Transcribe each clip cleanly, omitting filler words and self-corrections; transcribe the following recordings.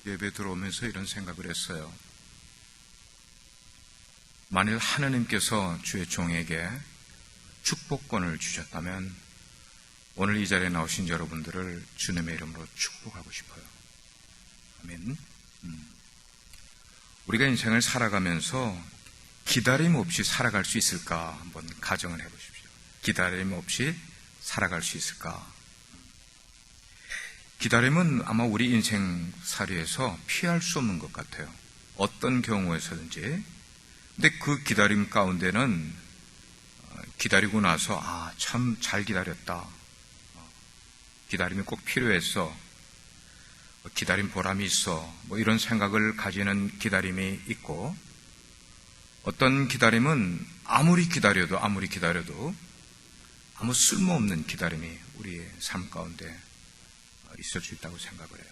예배 들어오면서 이런 생각을 했어요. 만일 하나님께서 주의 종에게 축복권을 주셨다면 오늘 이 자리에 나오신 여러분들을 주님의 이름으로 축복하고 싶어요. 아멘. 우리가 인생을 살아가면서 기다림 없이 살아갈 수 있을까 한번 가정을 해보십시오. 기다림 없이 살아갈 수 있을까? 기다림은 아마 우리 인생살이에서 피할 수 없는 것 같아요. 어떤 경우에서든지. 근데 그 기다림 가운데는 기다리고 나서 참 잘 기다렸다. 기다림이 꼭 필요했어. 기다림 보람이 있어. 이런 생각을 가지는 기다림이 있고, 어떤 기다림은 아무리 기다려도 아무 쓸모없는 기다림이 우리의 삶 가운데 있을 수 있다고 생각을 해요.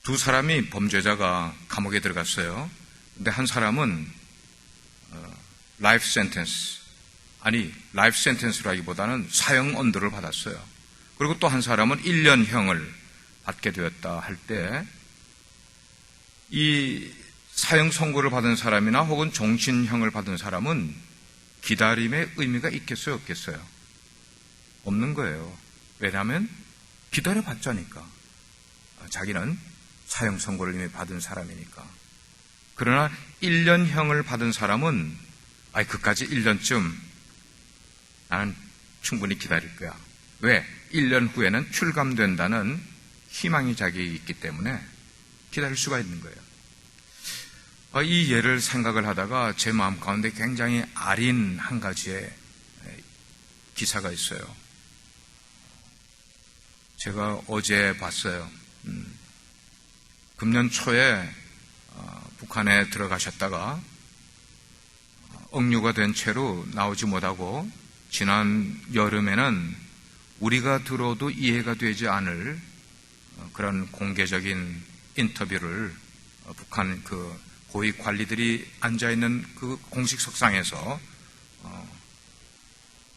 두 사람이 범죄자가 감옥에 들어갔어요. 근데 한 사람은 라이프 센텐스라기보다는 사형 언도를 받았어요. 그리고 또 한 사람은 1년형을 받게 되었다 할 때, 이 사형 선고를 받은 사람이나 혹은 종신형을 받은 사람은 기다림의 의미가 있겠어요, 없겠어요? 없는 거예요. 왜냐하면 기다려봤자니까. 자기는 사형 선고를 이미 받은 사람이니까. 그러나 1년형을 받은 사람은 그까지 1년쯤 나는 충분히 기다릴 거야. 왜? 1년 후에는 출감된다는 희망이 자기에 있기 때문에 기다릴 수가 있는 거예요. 이 예를 생각을 하다가 제 마음 가운데 굉장히 아린 한 가지의 기사가 있어요. 제가 어제 봤어요. 금년 초에 북한에 들어가셨다가 억류가 된 채로 나오지 못하고 지난 여름에는 우리가 들어도 이해가 되지 않을 그런 공개적인 인터뷰를 북한 그 고위 관리들이 앉아있는 그 공식 석상에서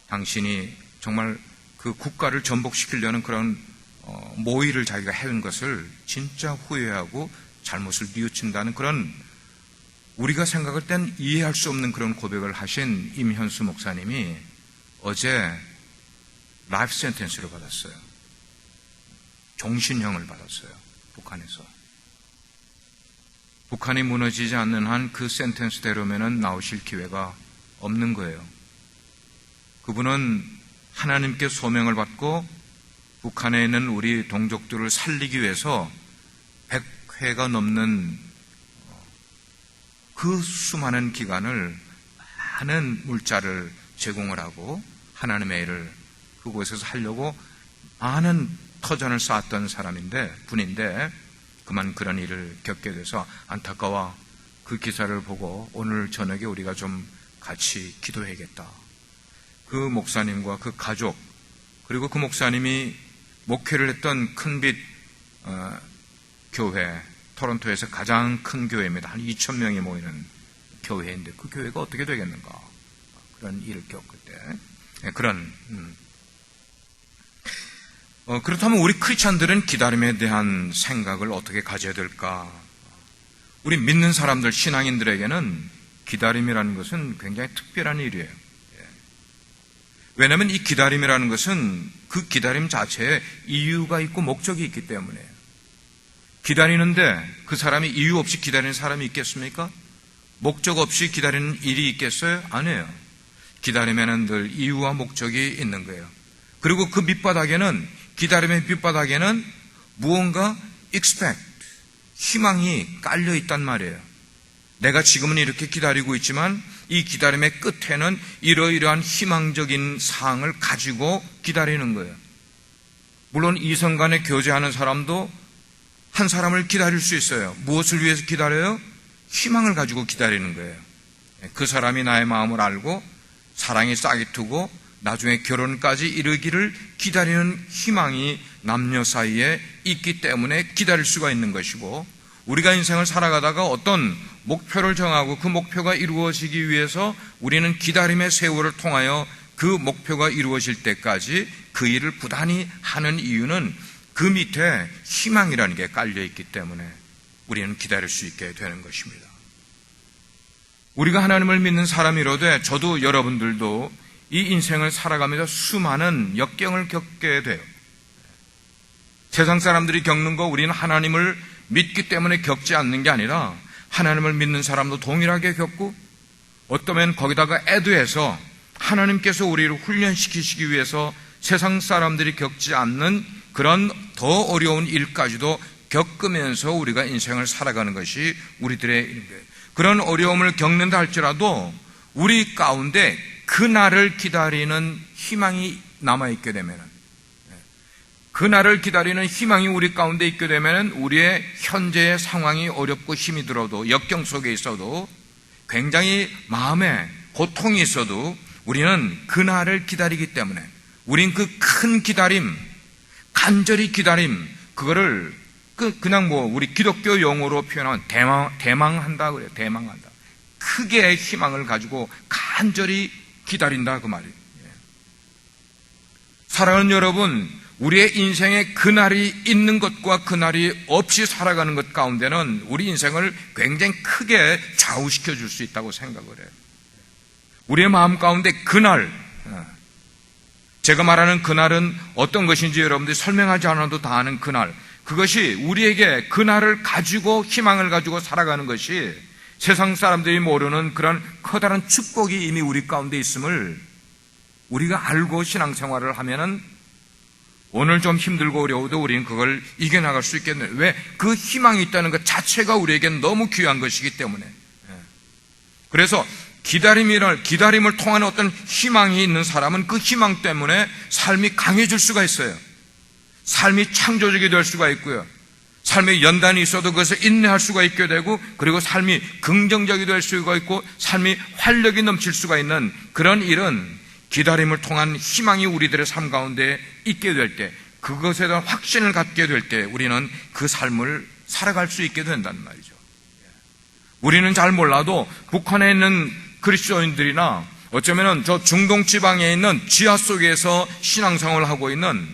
당신이 정말 그 국가를 전복시키려는 그런 모의를 자기가 해온 것을 진짜 후회하고 잘못을 뉘우친다는 그런, 우리가 생각할 땐 이해할 수 없는 그런 고백을 하신 임현수 목사님이 어제 라이프 센텐스를 받았어요. 종신형을 받았어요. 북한에서. 북한이 무너지지 않는 한 그 센텐스대로면은 나오실 기회가 없는 거예요. 그분은 하나님께 소명을 받고 북한에 있는 우리 동족들을 살리기 위해서 100회가 넘는 그 수많은 기간을 많은 물자를 제공을 하고 하나님의 일을 그곳에서 하려고 많은 터전을 쌓았던 분인데 그만 그런 일을 겪게 돼서 안타까워. 그 기사를 보고 오늘 저녁에 우리가 좀 같이 기도해야겠다. 그 목사님과 그 가족, 그리고 그 목사님이 목회를 했던 큰빛 교회, 토론토에서 가장 큰 교회입니다. 한 2,000명이 모이는 교회인데 그 교회가 어떻게 되겠는가. 그런 일을 겪을 때 그렇다면 우리 크리스찬들은 기다림에 대한 생각을 어떻게 가져야 될까? 우리 믿는 사람들, 신앙인들에게는 기다림이라는 것은 굉장히 특별한 일이에요. 왜냐하면 이 기다림이라는 것은 그 기다림 자체에 이유가 있고 목적이 있기 때문에요. 기다리는데 그 사람이 이유 없이 기다리는 사람이 있겠습니까? 목적 없이 기다리는 일이 있겠어요? 아니에요. 기다림에는 늘 이유와 목적이 있는 거예요. 그리고 그 기다림의 밑바닥에는 무언가 expect, 희망이 깔려 있단 말이에요. 내가 지금은 이렇게 기다리고 있지만 이 기다림의 끝에는 이러이러한 희망적인 사항을 가지고 기다리는 거예요. 물론 이성 간에 교제하는 사람도 한 사람을 기다릴 수 있어요. 무엇을 위해서 기다려요? 희망을 가지고 기다리는 거예요. 그 사람이 나의 마음을 알고 사랑이 싹이 트고 나중에 결혼까지 이르기를 기다리는 희망이 남녀 사이에 있기 때문에 기다릴 수가 있는 것이고, 우리가 인생을 살아가다가 어떤 목표를 정하고 그 목표가 이루어지기 위해서 우리는 기다림의 세월을 통하여 그 목표가 이루어질 때까지 그 일을 부단히 하는 이유는 그 밑에 희망이라는 게 깔려있기 때문에 우리는 기다릴 수 있게 되는 것입니다. 우리가 하나님을 믿는 사람이로되 저도 여러분들도 이 인생을 살아가면서 수많은 역경을 겪게 돼요. 세상 사람들이 겪는 거 우리는 하나님을 믿기 때문에 겪지 않는 게 아니라 하나님을 믿는 사람도 동일하게 겪고 어쩌면 거기다가 애도해서 하나님께서 우리를 훈련시키시기 위해서 세상 사람들이 겪지 않는 그런 더 어려운 일까지도 겪으면서 우리가 인생을 살아가는 것이 우리들의 일인 거예요. 그런 어려움을 겪는다 할지라도 우리 가운데 그날을 기다리는 희망이 남아있게 되면, 그날을 기다리는 희망이 우리 가운데 있게 되면 우리의 현재의 상황이 어렵고 힘이 들어도 역경 속에 있어도 굉장히 마음에 고통이 있어도 우리는 그날을 기다리기 때문에 우린 그 큰 기다림, 간절히 기다림, 그거를 그냥 우리 기독교 용어로 표현하면 대망한다 그래요. 대망한다. 크게 희망을 가지고 간절히 기다린다 그 말이에요. 사랑하는 여러분, 우리의 인생에 그날이 있는 것과 그날이 없이 살아가는 것 가운데는 우리 인생을 굉장히 크게 좌우시켜 줄 수 있다고 생각을 해요. 우리의 마음 가운데 그날, 제가 말하는 그날은 어떤 것인지 여러분들이 설명하지 않아도 다 아는 그날, 그것이 우리에게 그날을 가지고 희망을 가지고 살아가는 것이 세상 사람들이 모르는 그런 커다란 축복이 이미 우리 가운데 있음을 우리가 알고 신앙생활을 하면은 오늘 좀 힘들고 어려워도 우리는 그걸 이겨나갈 수 있겠네. 왜? 그 희망이 있다는 것 자체가 우리에겐 너무 귀한 것이기 때문에. 그래서 기다림을 통한 어떤 희망이 있는 사람은 그 희망 때문에 삶이 강해질 수가 있어요. 삶이 창조적이 될 수가 있고요. 삶에 연단이 있어도 그것을 인내할 수가 있게 되고, 그리고 삶이 긍정적이 될 수가 있고 삶이 활력이 넘칠 수가 있는 그런 일은 기다림을 통한 희망이 우리들의 삶 가운데 있게 될 때, 그것에 대한 확신을 갖게 될 때 우리는 그 삶을 살아갈 수 있게 된다는 말이죠. 우리는 잘 몰라도 북한에 있는 그리스도인들이나 어쩌면 저 중동 지방에 있는 지하 속에서 신앙생활을 하고 있는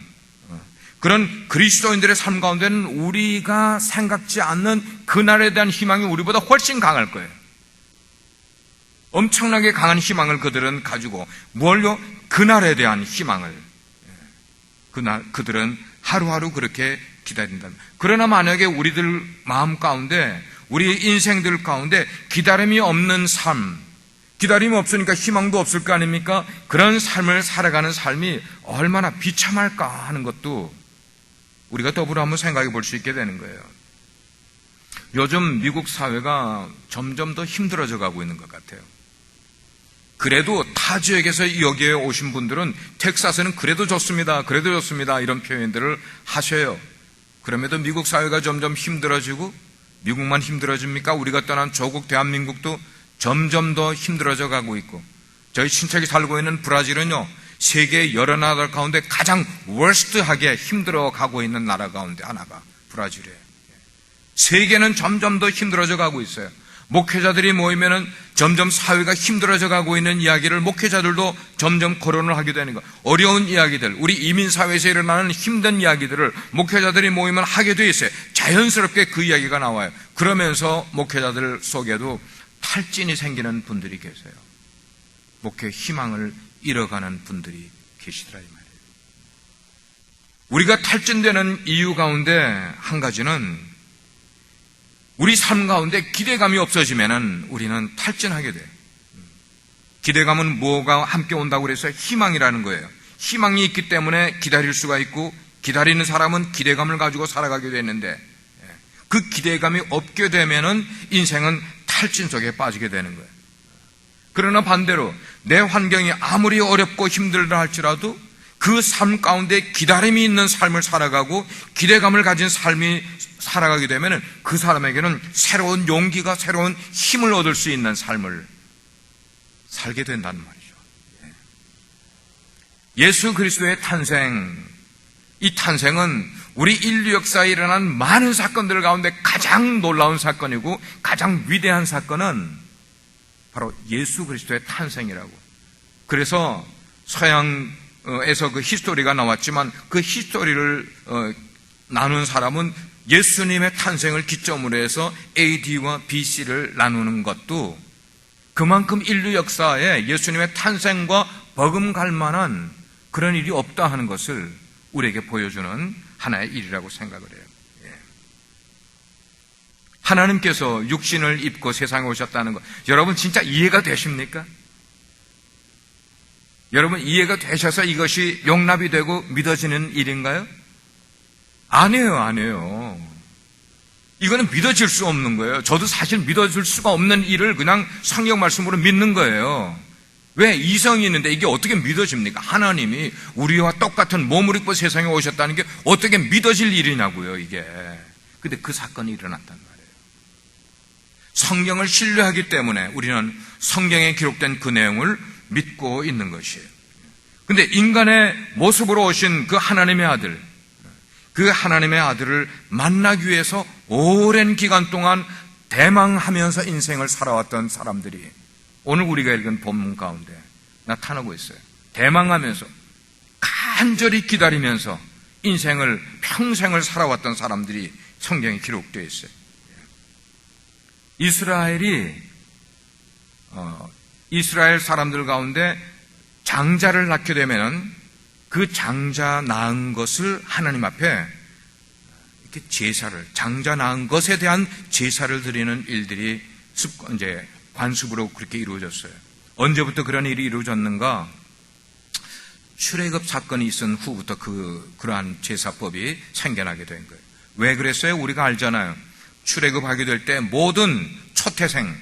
그런 그리스도인들의 삶 가운데는 우리가 생각지 않는 그날에 대한 희망이 우리보다 훨씬 강할 거예요. 엄청나게 강한 희망을 그들은 가지고, 뭘요? 그날에 대한 희망을. 그들은 하루하루 그렇게 기다린다. 그러나 만약에 우리들 마음 가운데, 우리 인생들 가운데 기다림이 없는 삶, 기다림이 없으니까 희망도 없을 거 아닙니까? 그런 삶을 살아가는 삶이 얼마나 비참할까 하는 것도 우리가 더불어 한번 생각해 볼 수 있게 되는 거예요. 요즘 미국 사회가 점점 더 힘들어져 가고 있는 것 같아요. 그래도 타 지역에서 여기에 오신 분들은 텍사스는 그래도 좋습니다, 그래도 좋습니다 이런 표현들을 하셔요. 그럼에도 미국 사회가 점점 힘들어지고, 미국만 힘들어집니까? 우리가 떠난 조국 대한민국도 점점 더 힘들어져 가고 있고, 저희 친척이 살고 있는 브라질은요, 세계 여러 나라 가운데 가장 워스트하게 힘들어 가고 있는 나라 가운데 하나가 브라질이에요. 세계는 점점 더 힘들어져 가고 있어요. 목회자들이 모이면은 점점 사회가 힘들어져 가고 있는 이야기를 목회자들도 점점 거론을 하게 되는 거. 어려운 이야기들, 우리 이민사회에서 일어나는 힘든 이야기들을 목회자들이 모이면 하게 돼 있어요. 자연스럽게 그 이야기가 나와요. 그러면서 목회자들 속에도 탈진이 생기는 분들이 계세요. 목회 희망을 잃어가는 분들이 계시더라 이 말이에요. 우리가 탈진되는 이유 가운데 한 가지는 우리 삶 가운데 기대감이 없어지면은 우리는 탈진하게 돼요. 기대감은 뭐가 함께 온다고 그래서 희망이라는 거예요. 희망이 있기 때문에 기다릴 수가 있고, 기다리는 사람은 기대감을 가지고 살아가게 되는데, 그 기대감이 없게 되면은 인생은 탈진 속에 빠지게 되는 거예요. 그러나 반대로 내 환경이 아무리 어렵고 힘들다 할지라도 그 삶 가운데 기다림이 있는 삶을 살아가고 기대감을 가진 삶이 살아가게 되면 그 사람에게는 새로운 용기가, 새로운 힘을 얻을 수 있는 삶을 살게 된다는 말이죠. 예수 그리스도의 탄생, 이 탄생은 우리 인류 역사에 일어난 많은 사건들 가운데 가장 놀라운 사건이고 가장 위대한 사건은 바로 예수 그리스도의 탄생이라고. 그래서 서양에서 그 히스토리가 나왔지만 그 히스토리를 나눈 사람은 예수님의 탄생을 기점으로 해서 AD와 BC를 나누는 것도 그만큼 인류 역사에 예수님의 탄생과 버금갈 만한 그런 일이 없다 하는 것을 우리에게 보여주는 하나의 일이라고 생각을 해요. 하나님께서 육신을 입고 세상에 오셨다는 것, 여러분 진짜 이해가 되십니까? 여러분 이해가 되셔서 이것이 용납이 되고 믿어지는 일인가요? 아니에요. 이거는 믿어질 수 없는 거예요. 저도 사실 믿어질 수가 없는 일을 그냥 성경 말씀으로 믿는 거예요. 왜? 이성이 있는데 이게 어떻게 믿어집니까? 하나님이 우리와 똑같은 몸을 입고 세상에 오셨다는 게 어떻게 믿어질 일이냐고요, 이게. 근데 그 사건이 일어났단 말이에요. 성경을 신뢰하기 때문에 우리는 성경에 기록된 그 내용을 믿고 있는 것이에요. 근데 인간의 모습으로 오신 그 하나님의 아들, 그 하나님의 아들을 만나기 위해서 오랜 기간 동안 대망하면서 인생을 살아왔던 사람들이 오늘 우리가 읽은 본문 가운데 나타나고 있어요. 대망하면서 간절히 기다리면서 인생을 평생을 살아왔던 사람들이 성경에 기록되어 있어요. 이스라엘 사람들 가운데 장자를 낳게 되면은 그 장자 낳은 것을 하나님 앞에 이렇게 제사를, 장자 낳은 것에 대한 제사를 드리는 일들이 이제 관습으로 그렇게 이루어졌어요. 언제부터 그런 일이 이루어졌는가? 출애굽 사건이 있은 후부터 그러한 제사법이 생겨나게 된 거예요. 왜 그랬어요? 우리가 알잖아요. 출애굽하게 될 때 모든 초태생,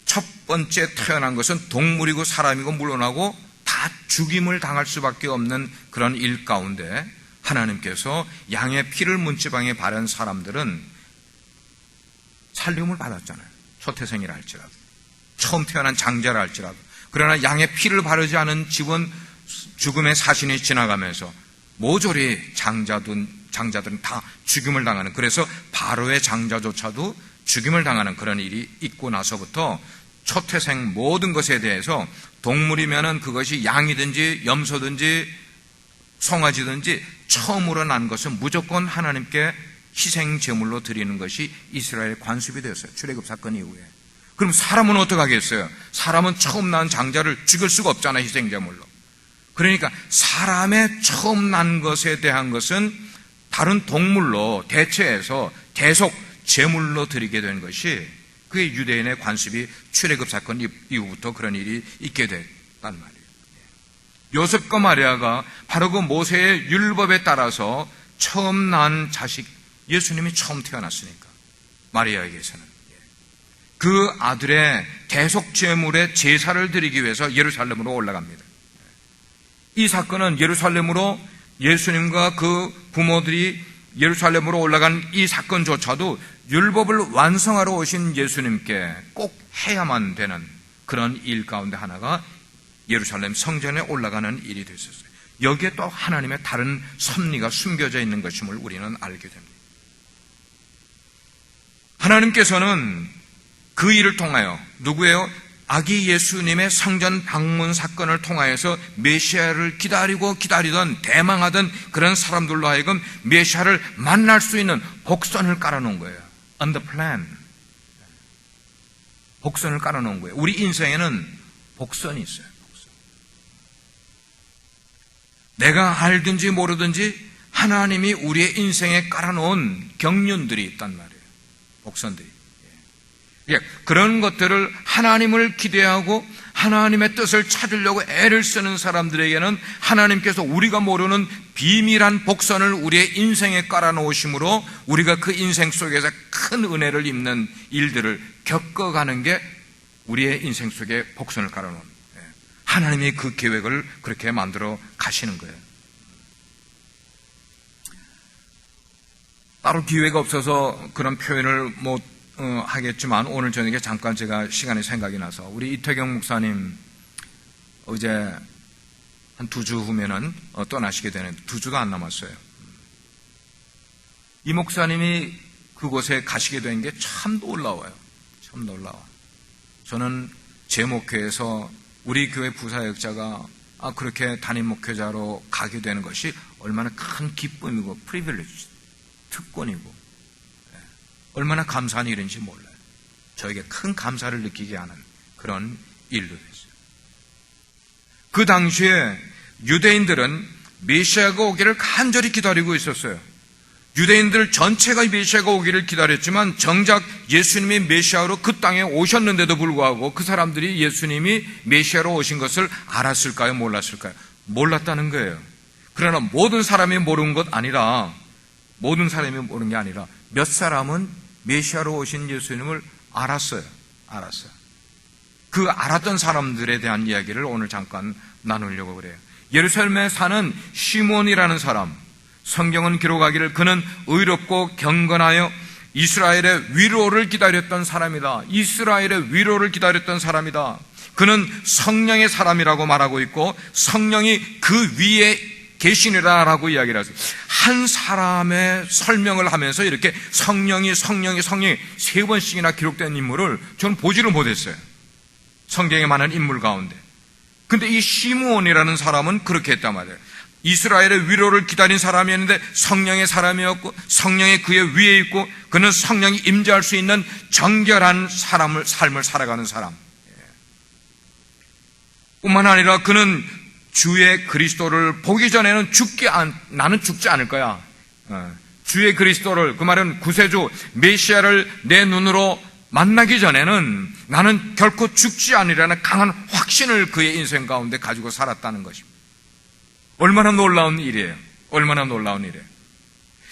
첫 번째 태어난 것은 동물이고 사람이고 물론하고 다 죽임을 당할 수밖에 없는 그런 일 가운데 하나님께서 양의 피를 문지방에 바른 사람들은 살림을 받았잖아요. 초태생이라 할지라도, 처음 태어난 장자라 할지라도. 그러나 양의 피를 바르지 않은 집은 죽음의 사신이 지나가면서 모조리 장자들은 다 죽임을 당하는, 그래서 바로의 장자조차도 죽임을 당하는 그런 일이 있고 나서부터 초태생 모든 것에 대해서 동물이면은 그것이 양이든지 염소든지 송아지든지 처음으로 난 것은 무조건 하나님께 희생 제물로 드리는 것이 이스라엘 관습이 되었어요. 출애굽 사건 이후에. 그럼 사람은 어떻게 하겠어요? 사람은 처음 난 장자를 죽일 수가 없잖아요, 희생 제물로. 그러니까 사람의 처음 난 것에 대한 것은 다른 동물로 대체해서 계속 제물로 드리게 된 것이, 그게 유대인의 관습이 출애굽 사건 이후부터 그런 일이 있게 됐단 말이에요. 요셉과 마리아가 바로 그 모세의 율법에 따라서 처음 난 자식, 예수님이 처음 태어났으니까 마리아에게서는 그 아들의 계속 제물의 제사를 드리기 위해서 예루살렘으로 올라갑니다. 이 사건은 예루살렘으로 예수님과 그 부모들이 예루살렘으로 올라간 이 사건조차도 율법을 완성하러 오신 예수님께 꼭 해야만 되는 그런 일 가운데 하나가 예루살렘 성전에 올라가는 일이 됐었어요. 여기에 또 하나님의 다른 섭리가 숨겨져 있는 것임을 우리는 알게 됩니다. 하나님께서는 그 일을 통하여 누구예요? 아기 예수님의 성전 방문 사건을 통하여서 메시아를 기다리던 대망하던 그런 사람들로 하여금 메시아를 만날 수 있는 복선을 깔아놓은 거예요. On the plan. 복선을 깔아놓은 거예요. 우리 인생에는 복선이 있어요. 복선. 내가 알든지 모르든지 하나님이 우리의 인생에 깔아놓은 경륜들이 있단 말이에요. 복선들이. 그런 것들을 하나님을 기대하고 하나님의 뜻을 찾으려고 애를 쓰는 사람들에게는 하나님께서 우리가 모르는 비밀한 복선을 우리의 인생에 깔아놓으심으로 우리가 그 인생 속에서 큰 은혜를 입는 일들을 겪어가는 게 우리의 인생 속에 복선을 깔아놓은, 하나님이 그 계획을 그렇게 만들어 가시는 거예요. 따로 기회가 없어서 그런 표현을 못 하겠지만 오늘 저녁에 잠깐 제가 시간이 생각이 나서, 우리 이태경 목사님 이제 한 2주 후면은 떠나시게 되는데 2주도 안 남았어요. 이 목사님이 그곳에 가시게 된 게 참 놀라워요. 참 놀라워. 저는 제 목회에서 우리 교회 부사역자가 그렇게 담임 목회자로 가게 되는 것이 얼마나 큰 기쁨이고 프리빌리지. 특권이고 얼마나 감사한 일인지 몰라요. 저에게 큰 감사를 느끼게 하는 그런 일도 됐어요. 그 당시에 유대인들은 메시아가 오기를 간절히 기다리고 있었어요. 유대인들 전체가 메시아가 오기를 기다렸지만 정작 예수님이 메시아로 그 땅에 오셨는데도 불구하고 그 사람들이 예수님이 메시아로 오신 것을 알았을까요? 몰랐을까요? 몰랐다는 거예요. 그러나 모든 사람이 모르는 것 아니라 모르는 게 아니라 몇 사람은 메시아로 오신 예수님을 알았어요. 그 알았던 사람들에 대한 이야기를 오늘 잠깐 나누려고 그래요. 예루살렘에 사는 시몬이라는 사람, 성경은 기록하기를 그는 의롭고 경건하여 이스라엘의 위로를 기다렸던 사람이다. 이스라엘의 위로를 기다렸던 사람이다. 그는 성령의 사람이라고 말하고 있고 성령이 그 위에 계시니라라고 이야기를 하세요. 한 사람의 설명을 하면서 이렇게 성령이 세 번씩이나 기록된 인물을 저는 보지를 못했어요. 성경에 많은 인물 가운데. 근데 이 시므온이라는 사람은 그렇게 했단 말이에요. 이스라엘의 위로를 기다린 사람이었는데 성령의 사람이었고 성령이 그의 위에 있고 그는 성령이 임재할 수 있는 정결한 삶을 살아가는 사람. 뿐만 아니라 그는 주의 그리스도를 보기 전에는 나는 죽지 않을 거야. 주의 그리스도를, 그 말은 구세주 메시아를 내 눈으로 만나기 전에는 나는 결코 죽지 않으리라는 강한 확신을 그의 인생 가운데 가지고 살았다는 것입니다. 얼마나 놀라운 일이에요.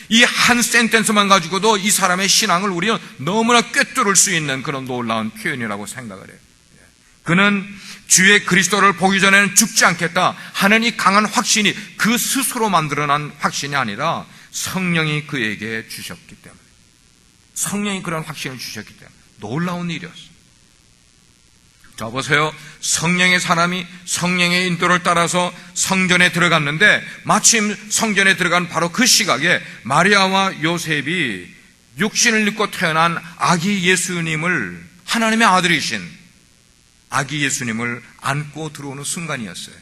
이 한 센텐스만 가지고도 이 사람의 신앙을 우리는 너무나 꿰뚫을 수 있는 그런 놀라운 표현이라고 생각을 해요. 그는 주의 그리스도를 보기 전에는 죽지 않겠다 하는 이 강한 확신이 그 스스로 만들어난 확신이 아니라 성령이 그에게 주셨기 때문에, 성령이 그런 확신을 주셨기 때문에 놀라운 일이었어요. 자, 보세요. 성령의 사람이 성령의 인도를 따라서 성전에 들어갔는데 마침 성전에 들어간 바로 그 시각에 마리아와 요셉이 육신을 입고 태어난 아기 예수님을, 하나님의 아들이신 아기 예수님을 안고 들어오는 순간이었어요.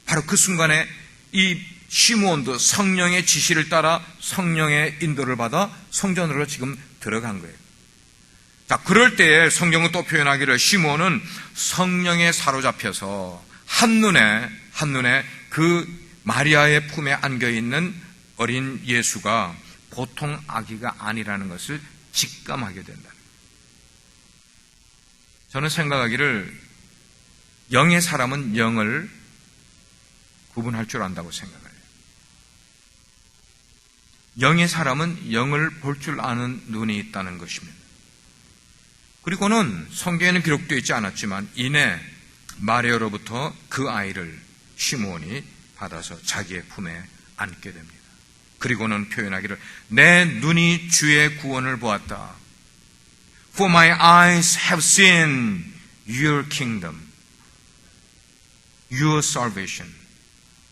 바로 그 순간에 이 시므온도 성령의 지시를 따라 성령의 인도를 받아 성전으로 지금 들어간 거예요. 자, 그럴 때에 성경은 또 표현하기를 시므온은 성령에 사로잡혀서 한눈에 그 마리아의 품에 안겨있는 어린 예수가 보통 아기가 아니라는 것을 직감하게 된다. 저는 생각하기를 영의 사람은 영을 구분할 줄 안다고 생각해요. 영의 사람은 영을 볼 줄 아는 눈이 있다는 것입니다. 그리고는 성경에는 기록되어 있지 않았지만 이내 마리아로부터 그 아이를 시므온이 받아서 자기의 품에 안게 됩니다. 그리고는 표현하기를 내 눈이 주의 구원을 보았다. For my eyes have seen your kingdom, your salvation.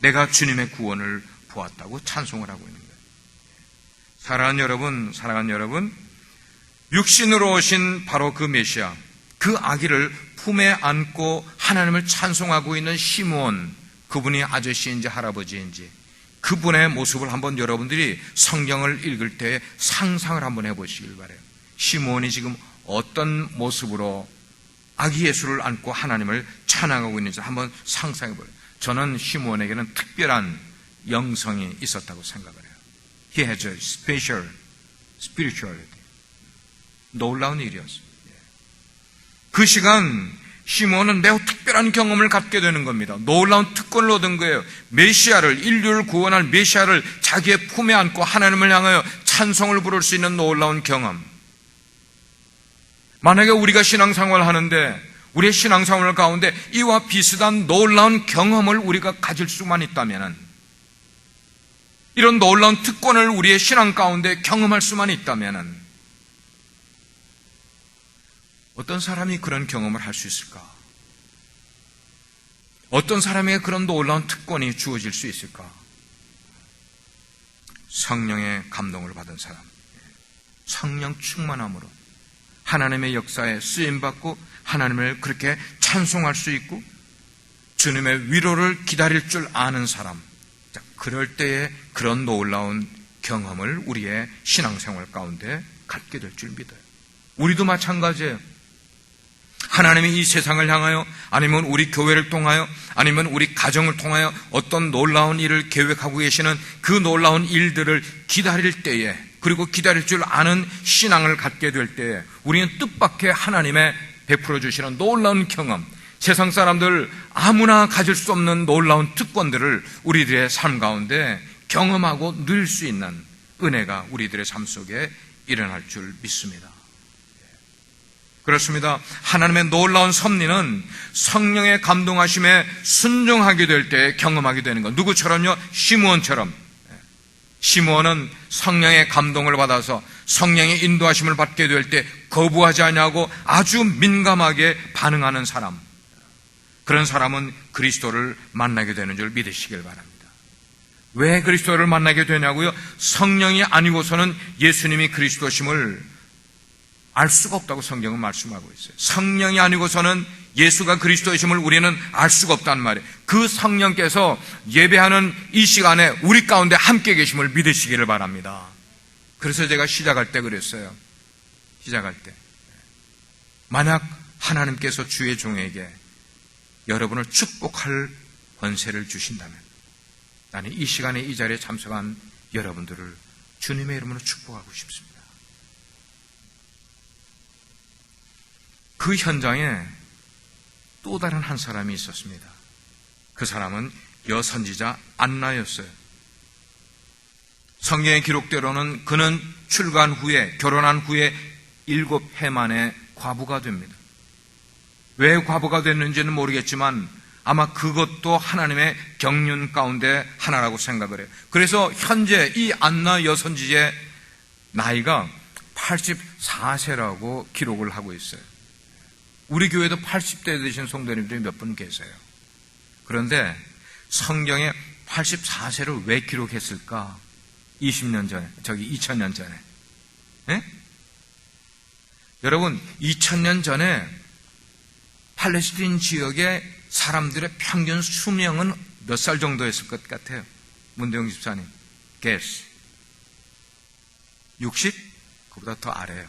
내가 주님의 구원을 보았다고 찬송을 하고 있는 거예요. 사랑하는 여러분, 육신으로 오신 바로 그 메시아, 그 아기를 품에 안고 하나님을 찬송하고 있는 시므온, 그분이 아저씨인지 할아버지인지 그분의 모습을 한번 여러분들이 성경을 읽을 때 상상을 한번 해보시길 바라요. 시므온이 지금 어떤 모습으로 아기 예수를 안고 하나님을 찬양하고 있는지 한번 상상해보세요. 저는 시므온에게는 특별한 영성이 있었다고 생각을 해요. He has a special spirituality. 놀라운 일이었어요. 그 시간 시므온은 매우 특별한 경험을 갖게 되는 겁니다. 놀라운 특권을 얻은 거예요. 메시아를, 인류를 구원할 메시아를 자기의 품에 안고 하나님을 향하여 찬송을 부를 수 있는 놀라운 경험. 만약에 우리가 신앙생활을 하는데 우리의 신앙생활 가운데 이와 비슷한 놀라운 경험을 우리가 가질 수만 있다면, 이런 놀라운 특권을 우리의 신앙 가운데 경험할 수만 있다면 어떤 사람이 그런 경험을 할 수 있을까? 어떤 사람에게 그런 놀라운 특권이 주어질 수 있을까? 성령의 감동을 받은 사람, 성령 충만함으로 하나님의 역사에 쓰임받고 하나님을 그렇게 찬송할 수 있고 주님의 위로를 기다릴 줄 아는 사람, 그럴 때에 그런 놀라운 경험을 우리의 신앙생활 가운데 갖게 될 줄 믿어요. 우리도 마찬가지예요. 하나님이 이 세상을 향하여, 아니면 우리 교회를 통하여, 아니면 우리 가정을 통하여 어떤 놀라운 일을 계획하고 계시는 그 놀라운 일들을 기다릴 때에, 그리고 기다릴 줄 아는 신앙을 갖게 될 때에 우리는 뜻밖의 하나님의 베풀어 주시는 놀라운 경험, 세상 사람들 아무나 가질 수 없는 놀라운 특권들을 우리들의 삶 가운데 경험하고 누릴 수 있는 은혜가 우리들의 삶 속에 일어날 줄 믿습니다. 그렇습니다. 하나님의 놀라운 섭리는 성령의 감동하심에 순종하게 될 때 경험하게 되는 것. 누구처럼요? 시므온처럼. 시므온은 성령의 감동을 받아서 성령의 인도하심을 받게 될 때 거부하지 않냐고 아주 민감하게 반응하는 사람. 그런 사람은 그리스도를 만나게 되는 줄 믿으시길 바랍니다. 왜 그리스도를 만나게 되냐고요? 성령이 아니고서는 예수님이 그리스도심을 알 수가 없다고 성경은 말씀하고 있어요. 성령이 아니고서는 예수가 그리스도이심을 우리는 알 수가 없단 말이에요. 그 성령께서 예배하는 이 시간에 우리 가운데 함께 계심을 믿으시기를 바랍니다. 그래서 제가 시작할 때 그랬어요. 시작할 때 만약 하나님께서 주의 종에게 여러분을 축복할 권세를 주신다면 나는 이 시간에 이 자리에 참석한 여러분들을 주님의 이름으로 축복하고 싶습니다. 그 현장에 또 다른 한 사람이 있었습니다. 그 사람은 여선지자 안나였어요. 성경의 기록대로는 그는 출간 후에, 결혼한 후에 7해 만에 과부가 됩니다. 왜 과부가 됐는지는 모르겠지만 아마 그것도 하나님의 경륜 가운데 하나라고 생각을 해요. 그래서 현재 이 안나 여선지의 나이가 84세라고 기록을 하고 있어요. 우리 교회도 80대 되신 성도님들이 몇 분 계세요. 그런데 성경에 84세를 왜 기록했을까? 20년 전에, 2000년 전에. 네? 여러분, 2000년 전에 팔레스타인 지역의 사람들의 평균 수명은 몇 살 정도였을 것 같아요? 문대영 집사님, guess. 60? 그보다 더 아래요.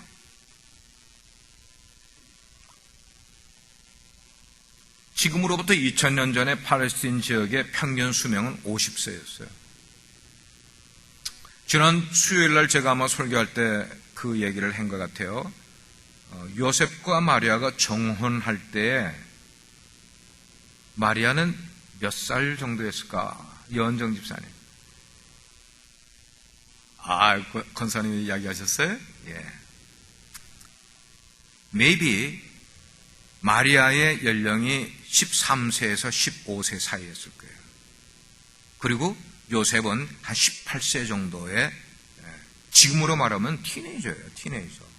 지금으로부터 2000년 전에 팔레스타인 지역의 평균 수명은 50세였어요. 지난 수요일 날 제가 아마 설교할 때 그 얘기를 한 것 같아요. 요셉과 마리아가 정혼할 때에 마리아는 몇 살 정도였을까? 여은정 집사님. 권사님이 이야기하셨어요? 예. Maybe 마리아의 연령이 13세에서 15세 사이였을 거예요. 그리고 요셉은 한 18세 정도의, 지금으로 말하면 티네이저예요, 티네이저.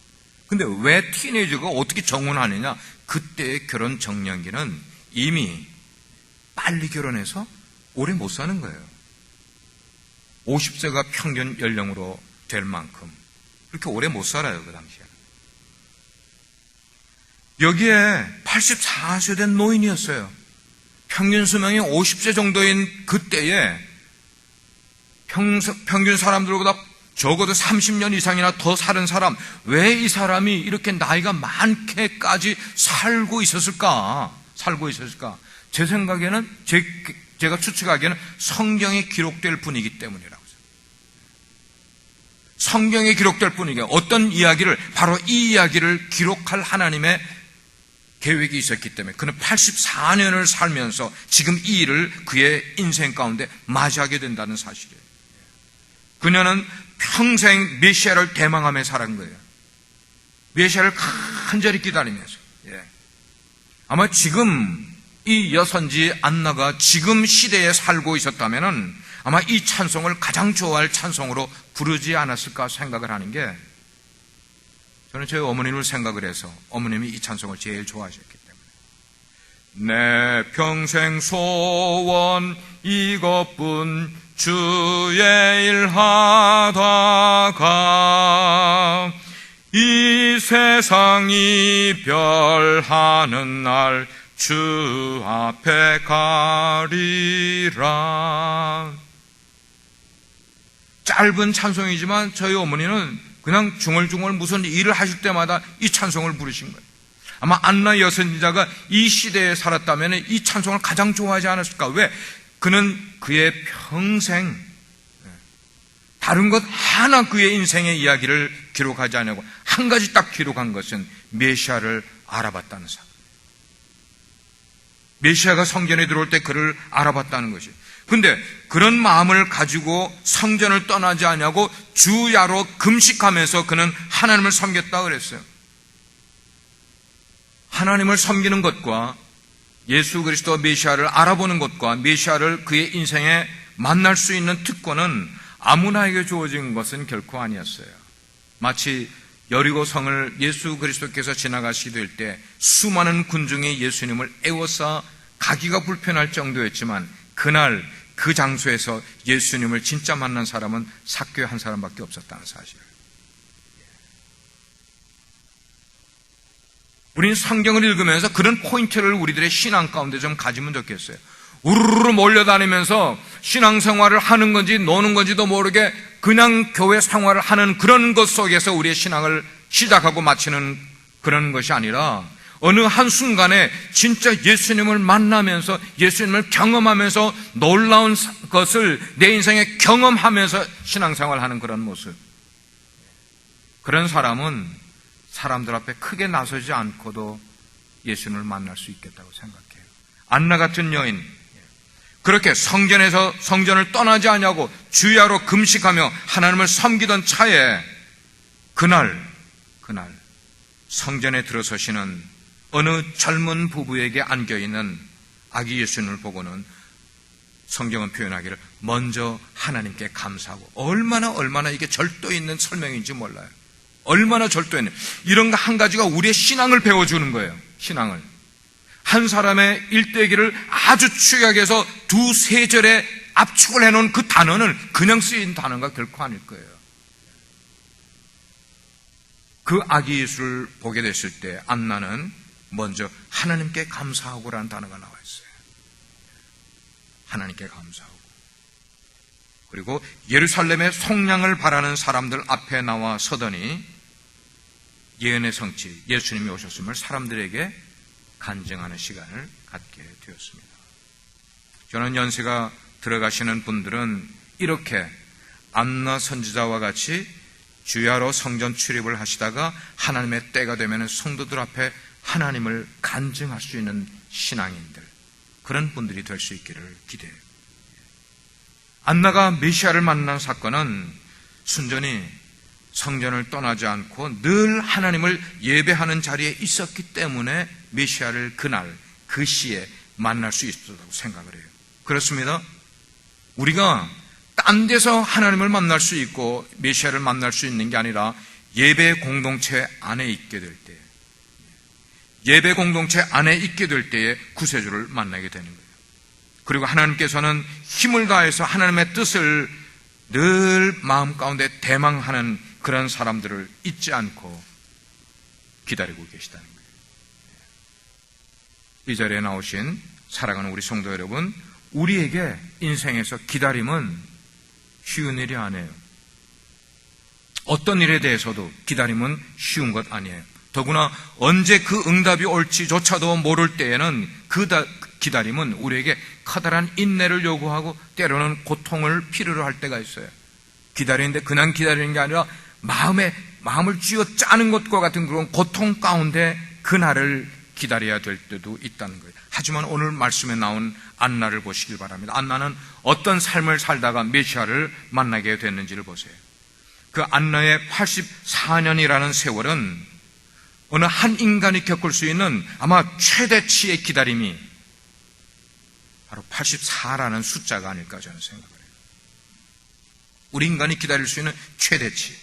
근데 왜 티네이저가 어떻게 정혼하느냐? 그때의 결혼 정년기는 이미 빨리 결혼해서 오래 못 사는 거예요. 50세가 평균 연령으로 될 만큼. 그렇게 오래 못 살아요, 그 당시에. 여기에 84세 된 노인이었어요. 평균 수명이 50세 정도인 그때에 평균 사람들보다 적어도 30년 이상이나 더 사는 사람, 왜 이 사람이 이렇게 나이가 많게까지 살고 있었을까? 제 생각에는, 제가 추측하기에는 성경에 기록될 분이기 때문이라고 생각해요. 성경에 기록될 분이게 어떤 이야기를, 바로 이 이야기를 기록할 하나님의 계획이 있었기 때문에 그는 84년을 살면서 지금 이 일을 그의 인생 가운데 맞이하게 된다는 사실이에요. 그녀는 평생 메시아를 대망하며 살은 거예요. 메시아를 간절히 기다리면서. 아마 지금 이 여선지 안나가 지금 시대에 살고 있었다면 아마 이 찬송을 가장 좋아할 찬송으로 부르지 않았을까 생각을 하는 게, 저는 저희 어머님을 생각을 해서 어머님이 이 찬송을 제일 좋아하셨기 때문에, 내 평생 소원 이것뿐 주의 일 하다가 이 세상 이별하는 날 주 앞에 가리라. 짧은 찬송이지만 저희 어머니는 그냥 중얼중얼 무슨 일을 하실 때마다 이 찬송을 부르신 거예요. 아마 안나 여선지자가 이 시대에 살았다면 이 찬송을 가장 좋아하지 않았을까? 왜? 그는 그의 평생 다른 것 하나 그의 인생의 이야기를 기록하지 않고 한 가지 딱 기록한 것은 메시아를 알아봤다는 사람. 메시아가 성전에 들어올 때 그를 알아봤다는 것이에요. 근데 그런 마음을 가지고 성전을 떠나지 않냐고 주야로 금식하면서 그는 하나님을 섬겼다 그랬어요. 하나님을 섬기는 것과 예수 그리스도 메시아를 알아보는 것과 메시아를 그의 인생에 만날 수 있는 특권은 아무나에게 주어진 것은 결코 아니었어요. 마치 여리고 성을 예수 그리스도께서 지나가시게 될 때 수많은 군중이 예수님을 애워싸 가기가 불편할 정도였지만 그날 그 장소에서 예수님을 진짜 만난 사람은 삭개오 한 사람밖에 없었다는 사실을. 우리는 성경을 읽으면서 그런 포인트를 우리들의 신앙 가운데 좀 가지면 좋겠어요. 우르르 몰려다니면서 신앙생활을 하는 건지 노는 건지도 모르게 그냥 교회 생활을 하는 그런 것 속에서 우리의 신앙을 시작하고 마치는 그런 것이 아니라 어느 한순간에 진짜 예수님을 만나면서 예수님을 경험하면서 놀라운 것을 내 인생에 경험하면서 신앙생활을 하는 그런 모습. 그런 사람은 사람들 앞에 크게 나서지 않고도 예수님을 만날 수 있겠다고 생각해요. 안나 같은 여인, 그렇게 성전을 떠나지 않냐고 주야로 금식하며 하나님을 섬기던 차에 그날 성전에 들어서시는 어느 젊은 부부에게 안겨있는 아기 예수님을 보고는 성경은 표현하기를 먼저 하나님께 감사하고, 얼마나 이게 절도 있는 설명인지 몰라요. 얼마나 절도 있는, 이런 거 한 가지가 우리의 신앙을 배워주는 거예요. 신앙을. 한 사람의 일대기를 아주 축약해서 두세 절에 압축을 해놓은 그 단어는 그냥 쓰인 단어가 결코 아닐 거예요. 그 아기 예수를 보게 됐을 때 안나는 먼저 하나님께 감사하고라는 단어가 나와 있어요. 하나님께 감사하고. 그리고 예루살렘의 속량을 바라는 사람들 앞에 나와 서더니 예언의 성취, 예수님이 오셨음을 사람들에게 간증하는 시간을 갖게 되었습니다. 저는 연세가 들어가시는 분들은 이렇게 안나 선지자와 같이 주야로 성전 출입을 하시다가 하나님의 때가 되면 성도들 앞에 하나님을 간증할 수 있는 신앙인들, 그런 분들이 될 수 있기를 기대해요. 안나가 메시아를 만난 사건은 순전히 성전을 떠나지 않고 늘 하나님을 예배하는 자리에 있었기 때문에 메시아를 그날 그 시에 만날 수 있었다고 생각을 해요. 그렇습니다. 우리가 딴 데서 하나님을 만날 수 있고 메시아를 만날 수 있는 게 아니라 예배 공동체 안에 있게 될 때, 예배 공동체 안에 있게 될 때에 구세주를 만나게 되는 거예요. 그리고 하나님께서는 힘을 다해서 하나님의 뜻을 늘 마음 가운데 대망하는 그런 사람들을 잊지 않고 기다리고 계시다는 거예요. 이 자리에 나오신 사랑하는 우리 성도 여러분, 우리에게 인생에서 기다림은 쉬운 일이 아니에요. 어떤 일에 대해서도 기다림은 쉬운 것 아니에요. 더구나 언제 그 응답이 올지조차도 모를 때에는 그 기다림은 우리에게 커다란 인내를 요구하고 때로는 고통을 필요로 할 때가 있어요. 기다리는데 그냥 기다리는 게 아니라 마음을 쥐어 짜는 것과 같은 그런 고통 가운데 그날을 기다려야 될 때도 있다는 거예요. 하지만 오늘 말씀에 나온 안나를 보시길 바랍니다. 안나는 어떤 삶을 살다가 메시아를 만나게 됐는지를 보세요. 그 안나의 84년이라는 세월은 어느 한 인간이 겪을 수 있는 아마 최대치의 기다림이 바로 84라는 숫자가 아닐까 저는 생각을 해요. 우리 인간이 기다릴 수 있는 최대치.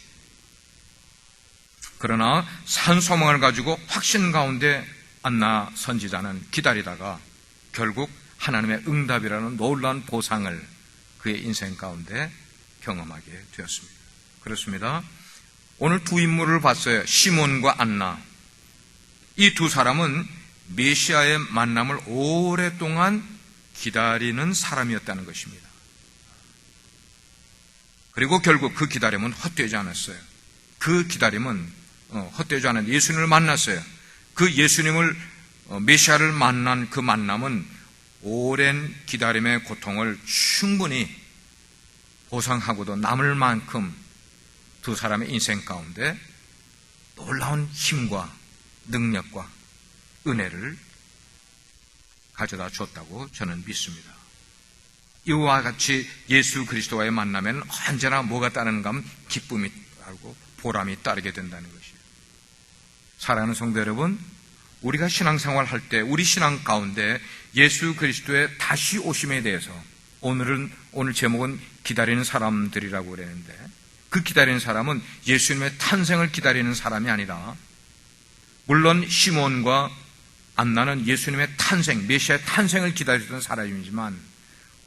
그러나 산소망을 가지고 확신 가운데 안나 선지자는 기다리다가 결국 하나님의 응답이라는 놀라운 보상을 그의 인생 가운데 경험하게 되었습니다. 그렇습니다. 오늘 두 인물을 봤어요. 시몬과 안나. 이 두 사람은 메시아의 만남을 오랫동안 기다리는 사람이었다는 것입니다. 그리고 결국 그 기다림은 헛되지 않았어요. 그 기다림은 헛되지 않았는데 예수님을 만났어요. 그 예수님을 메시아를 만난 그 만남은 오랜 기다림의 고통을 충분히 보상하고도 남을 만큼 두 사람의 인생 가운데 놀라운 힘과 능력과 은혜를 가져다 줬다고 저는 믿습니다. 이와 같이 예수 그리스도와의 만남에는 언제나 뭐가 따르는가 하면 기쁨이 따르고 보람이 따르게 된다는 것이에요. 사랑하는 성도 여러분, 우리가 신앙생활 할 때 우리 신앙 가운데 예수 그리스도의 다시 오심에 대해서 오늘 제목은 기다리는 사람들이라고 그랬는데 그 기다리는 사람은 예수님의 탄생을 기다리는 사람이 아니라 물론 시몬과 안나는 예수님의 탄생, 메시아의 탄생을 기다리던 사람이지만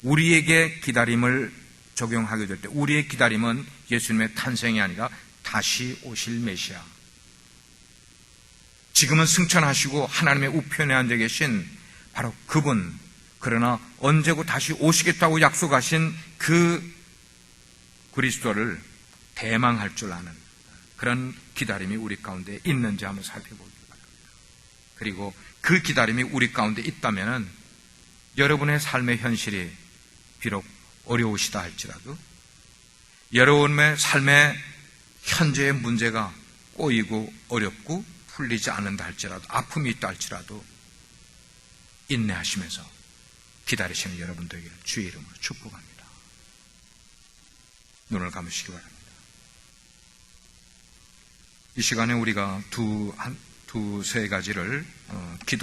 우리에게 기다림을 적용하게 될 때 우리의 기다림은 예수님의 탄생이 아니라 다시 오실 메시아, 지금은 승천하시고 하나님의 우편에 앉아 계신 바로 그분, 그러나 언제고 다시 오시겠다고 약속하신 그 그리스도를 대망할 줄 아는 그런 기다림이 우리 가운데 있는지 한번 살펴보기 바랍니다. 그리고 그 기다림이 우리 가운데 있다면 여러분의 삶의 현실이 비록 어려우시다 할지라도 여러분의 삶의 현재의 문제가 꼬이고 어렵고 풀리지 않는다 할지라도 아픔이 있다 할지라도 인내하시면서 기다리시는 여러분들에게 주의 이름으로 축복합니다. 눈을 감으시기 바랍니다. 이 시간에 우리가 두세 가지를 기도